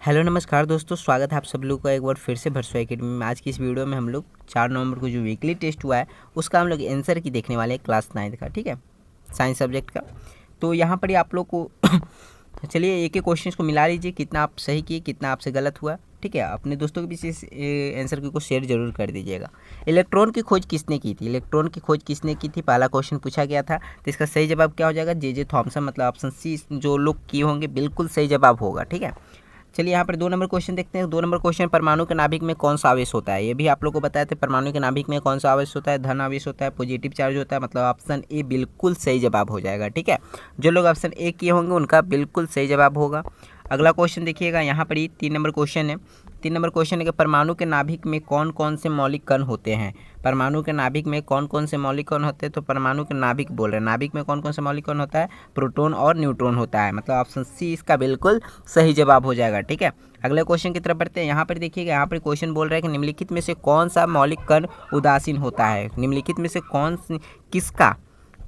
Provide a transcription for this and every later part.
Hello नमस्कार दोस्तों, स्वागत है आप सब लोग का एक बार फिर से भरसोई एकेडमी में। आज की इस वीडियो में हम लोग 4 नवंबर को जो वीकली टेस्ट हुआ है उसका हम लोग आंसर की देखने वाले हैं, क्लास 9 का। ठीक है, साइंस सब्जेक्ट का। तो यहाँ पर ही आप लोग को चलिए एक एक क्वेश्चन को मिला लीजिए, कितना आप सही किए कितना आपसे गलत हुआ। ठीक है, अपने दोस्तों के बीच इस आंसर को शेयर जरूर कर दीजिएगा। इलेक्ट्रॉन की खोज किसने की थी? इलेक्ट्रॉन की खोज किसने की थी, पहला क्वेश्चन पूछा गया था। तो इसका सही जवाब क्या हो जाएगा? जे थॉमसन, मतलब ऑप्शन सी जो लोग किए होंगे बिल्कुल सही जवाब होगा। ठीक है, चलिए यहाँ पर 2 नंबर क्वेश्चन देखते हैं। 2 नंबर क्वेश्चन, परमाणु के नाभिक में कौन सा आवेश होता है? ये भी आप लोग को बताए थे, परमाणु के नाभिक में कौन सा आवेश होता है? धन आवेश होता है, पॉजिटिव चार्ज होता है, मतलब ऑप्शन ए बिल्कुल सही जवाब हो जाएगा। ठीक है, जो लोग ऑप्शन ए किए होंगे उनका बिल्कुल सही जवाब होगा। अगला क्वेश्चन देखिएगा, यहाँ पर ही 3 नंबर क्वेश्चन है। 3 नंबर क्वेश्चन है कि परमाणु के नाभिक में कौन कौन से मौलिक कण होते हैं? परमाणु के नाभिक में कौन कौन से मौलिक कण होते हैं? तो परमाणु के नाभिक बोल रहे हैं, नाभिक में कौन कौन से मौलिक कण होता है? प्रोटॉन और न्यूट्रॉन होता है, मतलब ऑप्शन सी इसका बिल्कुल सही जवाब हो जाएगा। ठीक है, अगले क्वेश्चन की तरफ बढ़ते हैं। यहाँ पर देखिएगा, यहाँ पर क्वेश्चन बोल रहा है कि निम्नलिखित में से कौन सा मौलिक कण उदासीन होता है? निम्नलिखित में से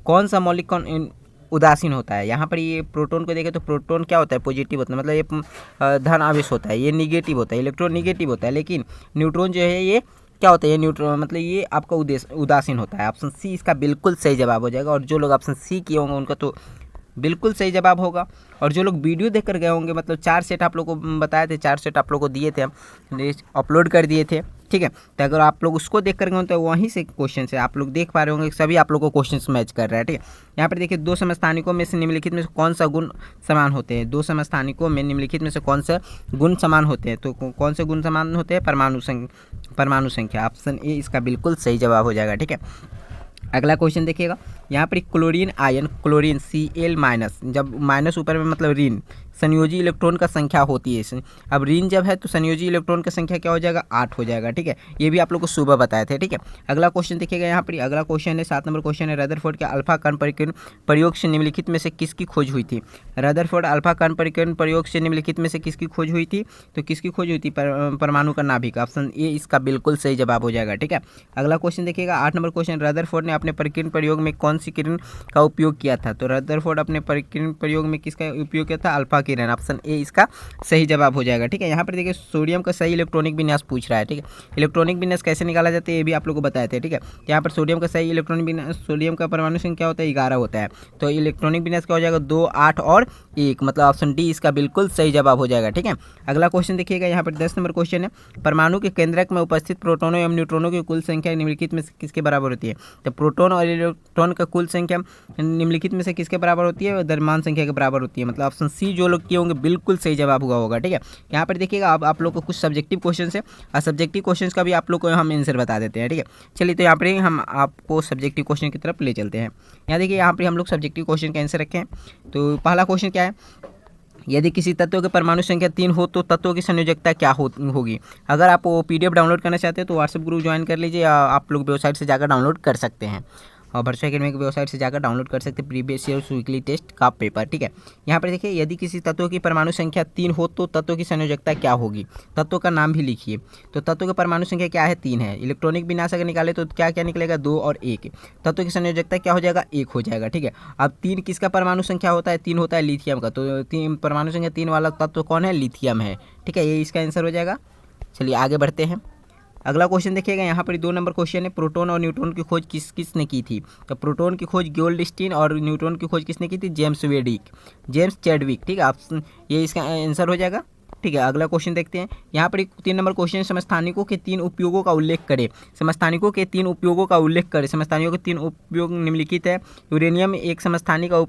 कौन सा मौलिक कण उदासीन होता है? यहाँ पर ये प्रोटॉन को देखें तो प्रोटॉन क्या होता है? पॉजिटिव होता है, मतलब ये धन आवेश होता है, ये निगेटिव होता है, इलेक्ट्रॉन निगेटिव होता है। लेकिन न्यूट्रॉन जो है ये क्या होता है? ये न्यूट्रॉन मतलब ये आपका उदासीन होता है। ऑप्शन सी इसका बिल्कुल सही जवाब हो जाएगा। और जो लोग ऑप्शन सी किए होंगे उनका तो बिल्कुल सही जवाब होगा। और जो लोग वीडियो देख कर गए होंगे, मतलब 4 सेट आप लोग को बताए थे, 4 सेट आप लोग को दिए थे, हम अपलोड कर दिए थे। ठीक है, तो अगर आप लोग उसको देख कर गए तो वहीं से क्वेश्चन से आप लोग देख पा रहे होंगे, सभी आप लोग को क्वेश्चन मैच कर रहा है। ठीक है, यहाँ पर देखिए, 2 समस्थानिकों में से निम्नलिखित में से कौन सा गुण समान होते हैं? 2 समस्थानिकों में निम्नलिखित में से कौन सा गुण समान होते हैं? तो कौन से गुण समान होते हैं? परमाणु संख्या। ऑप्शन ए इसका बिल्कुल सही जवाब हो जाएगा। ठीक है, अगला क्वेश्चन देखिएगा, यहाँ पर क्लोरीन आयन, क्लोरीन Cl-, जब माइनस ऊपर में मतलब ऋण, संयोजी इलेक्ट्रॉन का संख्या होती है। अब ऋण जब है तो संयोजी इलेक्ट्रॉन का संख्या क्या हो जाएगा? 8 हो जाएगा। ठीक है, ये भी आप लोग को सुबह बताए थे। ठीक है, अगला क्वेश्चन देखिएगा, यहाँ पर अगला क्वेश्चन है 7 नंबर क्वेश्चन है, रदरफोर्ड के अल्फा कण परिकीर्ण प्रयोग से निम्नलिखित में से किसकी खोज हुई थी? रदरफोर्ड अल्फा कण परिकीर्ण प्रयोग से निम्नलिखित में से किसकी खोज हुई थी? तो किसकी खोज हुई थी? परमाणु का नाभिक। ऑप्शन ए इसका बिल्कुल सही जवाब हो जाएगा। ठीक है, अगला क्वेश्चन देखिएगा, 8 नंबर क्वेश्चन, रदरफोर्ड ने अपने परिकीर्ण प्रयोग में कौन सी किरण का उपयोग किया था? तो रदरफोर्ड अपने परिकीर्ण प्रयोग में किसका उपयोग किया था? Alpha Kiran. ऑप्शन ए इसका सही जवाब हो जाएगा। ठीक है, यहाँ पर देखिए, सोडियम का सही इलेक्ट्रॉनिक विन्यास पूछ रहा है। ठीक है, इलेक्ट्रॉनिक विन्यास कैसे निकाला जाता है ये भी आप लोग को बताए थे। ठीक है, यहाँ पर सोडियम का सही इलेक्ट्रॉनिक विन्यास, सोडियम का परमाणु संख्या होता है 11 होता है, तो इलेक्ट्रॉनिक विन्यास क्या हो जाएगा? 2, 8 और 1, मतलब ऑप्शन डी इसका बिल्कुल सही जवाब हो जाएगा। ठीक है, अगला क्वेश्चन देखिएगा, यहाँ पर 10 नंबर क्वेश्चन है, परमाणु के केंद्रक में उपस्थित प्रोटोनों एवं न्यूट्रॉनों की कुल संख्या निम्नलिखित में किसके बराबर होती है? तो प्रोटॉन और इलेक्ट्रॉन का कुल संख्या निम्नलिखित में से किसके बराबर होती है? द्रव्यमान संख्या के बराबर होती है, मतलब ऑप्शन सी जो लोग किए होंगे बिल्कुल सही जवाब हुआ होगा। ठीक है, यहाँ पर देखिएगा, अब आप लोग को कुछ सब्जेक्टिव क्वेश्चन है और सब्जेक्टिव क्वेश्चन का भी आप लोग को हम आंसर बता देते हैं। ठीक है, चलिए तो यहाँ पर हम आपको सब्जेक्टिव क्वेश्चन की तरफ ले चलते हैं। यहाँ देखिए, यहाँ पर हम लोग सब्जेक्टिव क्वेश्चन का आंसर रखे हैं। तो पहला क्वेश्चन क्या है? यदि किसी तत्व के परमाणु संख्या 3 हो तो तत्वों की संयोजकता क्या होगी? अगर आप वो PDF डाउनलोड करना चाहते हैं तो व्हाट्सएप ग्रुप ज्वाइन कर लीजिए, या आप लोग वेबसाइट से जाकर डाउनलोड कर सकते हैं, और भरसोई एकेडमी की वेबसाइट से जाकर डाउनलोड कर सकते हैं प्रीवियस ईयर वीकली टेस्ट का पेपर। ठीक है, यहाँ पर देखिए, यदि किसी तत्व की परमाणु संख्या 3 हो तो तत्व की संयोजकता क्या होगी? तत्व का नाम भी लिखिए। तो तत्व की परमाणु संख्या क्या है? 3 है। इलेक्ट्रॉनिक विन्यास अगर निकाले तो क्या क्या निकलेगा? 2 और 1। तत्व की संयोजकता क्या हो जाएगा? 1 हो जाएगा। ठीक है, अब 3 किसका परमाणु संख्या होता है? 3 होता है लिथियम का, तो 3 परमाणु संख्या 3 वाला तत्व कौन है? लिथियम है। ठीक है, ये इसका आंसर हो जाएगा। चलिए आगे बढ़ते हैं। अगला क्वेश्चन देखिएगा, यहाँ पर 2 नंबर क्वेश्चन है, प्रोटॉन और न्यूट्रॉन की खोज किसने की थी? तो प्रोटॉन की खोज गोल्डस्टीन और न्यूट्रॉन की खोज किसने की थी? James Chadwick. ठीक है, आप ये इसका आंसर हो जाएगा। ठीक है, अगला क्वेश्चन देखते हैं। यहाँ पर 3 नंबर क्वेश्चन, समस्थानिकों के 3 उपयोगों का उल्लेख करें। समस्थानिकों के 3 उपयोगों का उल्लेख करें। समस्थानिकों के 3 उपयोग निम्नलिखित है। यूरेनियम एक समस्थानिक का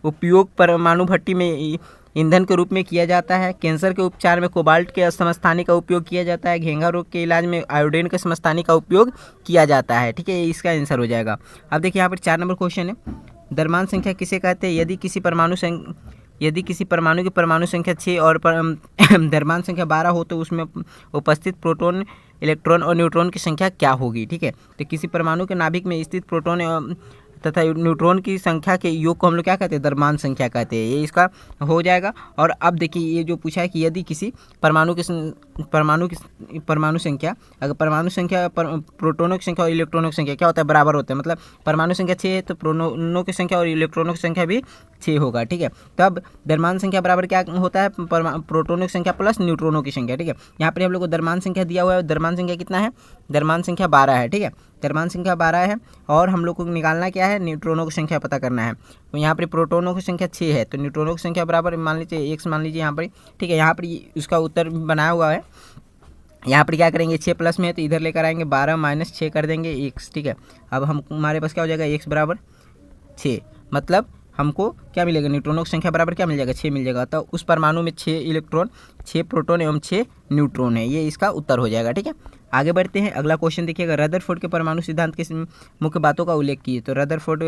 उपयोग परमाणु भट्टी में ईंधन के रूप में किया जाता है। कैंसर के उपचार में कोबाल्ट के समस्थानिक का उपयोग किया जाता है। घेंघा रोग के इलाज में आयोडीन के समस्थानिक का उपयोग किया जाता है। ठीक है, ये इसका आंसर हो जाएगा। अब देखिए, यहाँ पर 4 नंबर क्वेश्चन है, द्रव्यमान संख्या किसे कहते हैं? यदि किसी परमाणु की परमाणु संख्या 6 और द्रव्यमान संख्या 12 हो तो उसमें उपस्थित प्रोटॉन, इलेक्ट्रॉन और न्यूट्रॉन की संख्या क्या होगी? ठीक है, तो किसी परमाणु के नाभिक में स्थित प्रोटॉन तथा न्यूट्रॉन की संख्या के योग को हम लोग क्या कहते हैं, द्रव्यमान संख्या कहते हैं। ये इसका हो जाएगा। और अब देखिए ये जो पूछा है कि यदि किसी परमाणु संख्या, अगर परमाणु संख्या प्रोटोनों की संख्या और इलेक्ट्रॉनों की संख्या क्या होता है, बराबर होता है। मतलब परमाणु संख्या 6 है तो प्रोटोनों की संख्या और इलेक्ट्रॉनों की संख्या भी 6 होगा, ठीक है। तब द्रव्यमान संख्या बराबर क्या होता है, प्रोटोनों की संख्या प्लस न्यूट्रॉनों की संख्या, ठीक है। यहाँ पर हम लोग को द्रव्यमान संख्या दिया हुआ है, द्रव्यमान संख्या कितना है, द्रव्यमान संख्या 12 है, ठीक है। द्रव्यमान संख्या 12 है और हम लोग को निकालना क्या है, न्यूट्रॉनों की संख्या पता करना है। तो यहाँ पर प्रोटोनों की संख्या 6 है तो न्यूट्रॉनों की संख्या बराबर मान लीजिए x मान लीजिए यहाँ पर, ठीक है। यहाँ पर उसका उत्तर बनाया हुआ है। यहाँ पर क्या करेंगे, 6 प्लस में है तो इधर लेकर आएंगे 12 माइनस 6 कर देंगे x, ठीक है। अब हमारे पास क्या हो जाएगा, x बराबर 6, मतलब हमको क्या मिलेगा, न्यूट्रॉनों की संख्या बराबर क्या मिल जाएगा, 6 मिल जाएगा। तो उस परमाणु में 6 इलेक्ट्रॉन, 6 प्रोटॉन एवं 6 न्यूट्रॉन है, ये इसका उत्तर हो जाएगा, ठीक है। आगे बढ़ते हैं। अगला क्वेश्चन देखिएगा, रदरफोर्ड के परमाणु सिद्धांत के मुख्य बातों का उल्लेख कीजिए। तो रदरफोर्ड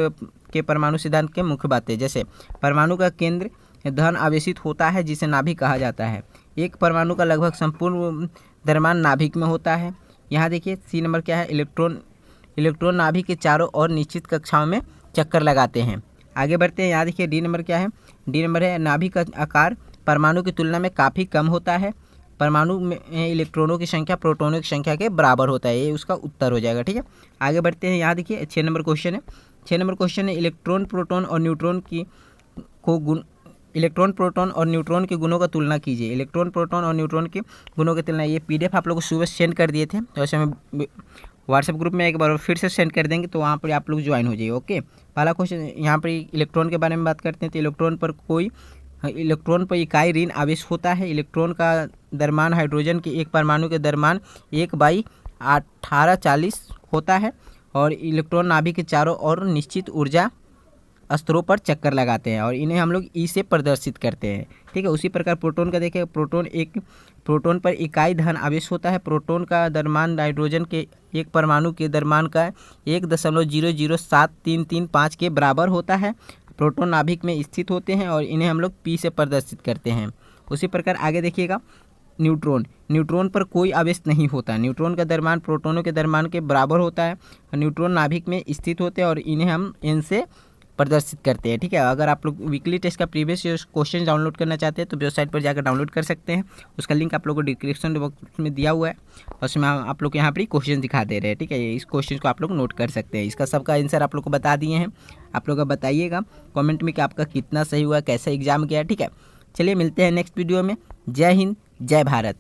के परमाणु सिद्धांत के मुख्य बातें, जैसे परमाणु का केंद्र धन आवेशित होता है जिसे नाभिक कहा जाता है। एक परमाणु का लगभग संपूर्ण द्रव्यमान नाभिक में होता है। यहाँ देखिए सी नंबर क्या है, इलेक्ट्रॉन नाभिक के चारों ओर निश्चित कक्षाओं में चक्कर लगाते हैं। आगे बढ़ते हैं। यहाँ देखिए डी नंबर क्या है, डी नंबर है नाभिक का आकार परमाणु की तुलना में काफ़ी कम होता है। परमाणु में इलेक्ट्रॉनों की संख्या प्रोटॉनों की संख्या के बराबर होता है, ये उसका उत्तर हो जाएगा, ठीक है। आगे बढ़ते हैं। यहाँ देखिए 6 नंबर क्वेश्चन है। 6 नंबर क्वेश्चन है, इलेक्ट्रॉन प्रोटॉन और न्यूट्रॉन के गुणों का तुलना कीजिए। इलेक्ट्रॉन प्रोटॉन और न्यूट्रॉन के गुणों की तुलना, ये PDF आप लोगों को सुबह सेंड कर दिए थे, तो ऐसे में व्हाट्सएप ग्रुप में एक बार फिर से सेंड कर देंगे, तो वहाँ पर आप लोग ज्वाइन हो जाइए, ओके। पहला क्वेश्चन यहाँ पर इलेक्ट्रॉन के बारे में बात करते हैं। तो इलेक्ट्रॉन पर इकाई ऋण आवेश होता है। इलेक्ट्रॉन का द्रव्यमान हाइड्रोजन के एक परमाणु के द्रव्यमान 1/1840 होता है और इलेक्ट्रॉन नाभिक के चारों ओर निश्चित ऊर्जा स्तरों पर चक्कर लगाते हैं और इन्हें हम लोग ई से प्रदर्शित करते हैं, ठीक है। उसी प्रकार प्रोटॉन का देखें, प्रोटॉन पर इकाई धन आवेश होता है। प्रोटॉन का द्रव्यमान हाइड्रोजन के एक परमाणु के द्रव्यमान का 1.00735 के बराबर होता है। प्रोटॉन नाभिक में स्थित होते हैं और इन्हें हम लोग पी से प्रदर्शित करते हैं। उसी प्रकार आगे देखिएगा, न्यूट्रॉन पर कोई आवेश नहीं होता। न्यूट्रॉन का द्रव्यमान प्रोटॉनों के द्रव्यमान के बराबर होता है। न्यूट्रॉन नाभिक में स्थित होते हैं और इन्हें हम एन से प्रदर्शित करते हैं, ठीक है। अगर आप लोग वीकली टेस्ट का प्रीवियस क्वेश्चन डाउनलोड करना चाहते हैं तो वेबसाइट पर जाकर डाउनलोड कर सकते हैं। उसका लिंक आप लोगों को डिस्क्रिप्शन बॉक्स में दिया हुआ है और उसमें आप लोग यहाँ पर क्वेश्चन दिखा दे रहे हैं, ठीक है। इस क्वेश्चन को आप लोग नोट कर सकते हैं। इसका सबका आंसर आप लोग को बता दिए हैं। आप लोग बताइएगा कॉमेंट में कि आपका कितना सही हुआ, कैसा एग्जाम गया, ठीक है। चलिए मिलते हैं नेक्स्ट वीडियो में। जय हिंद, जय भारत।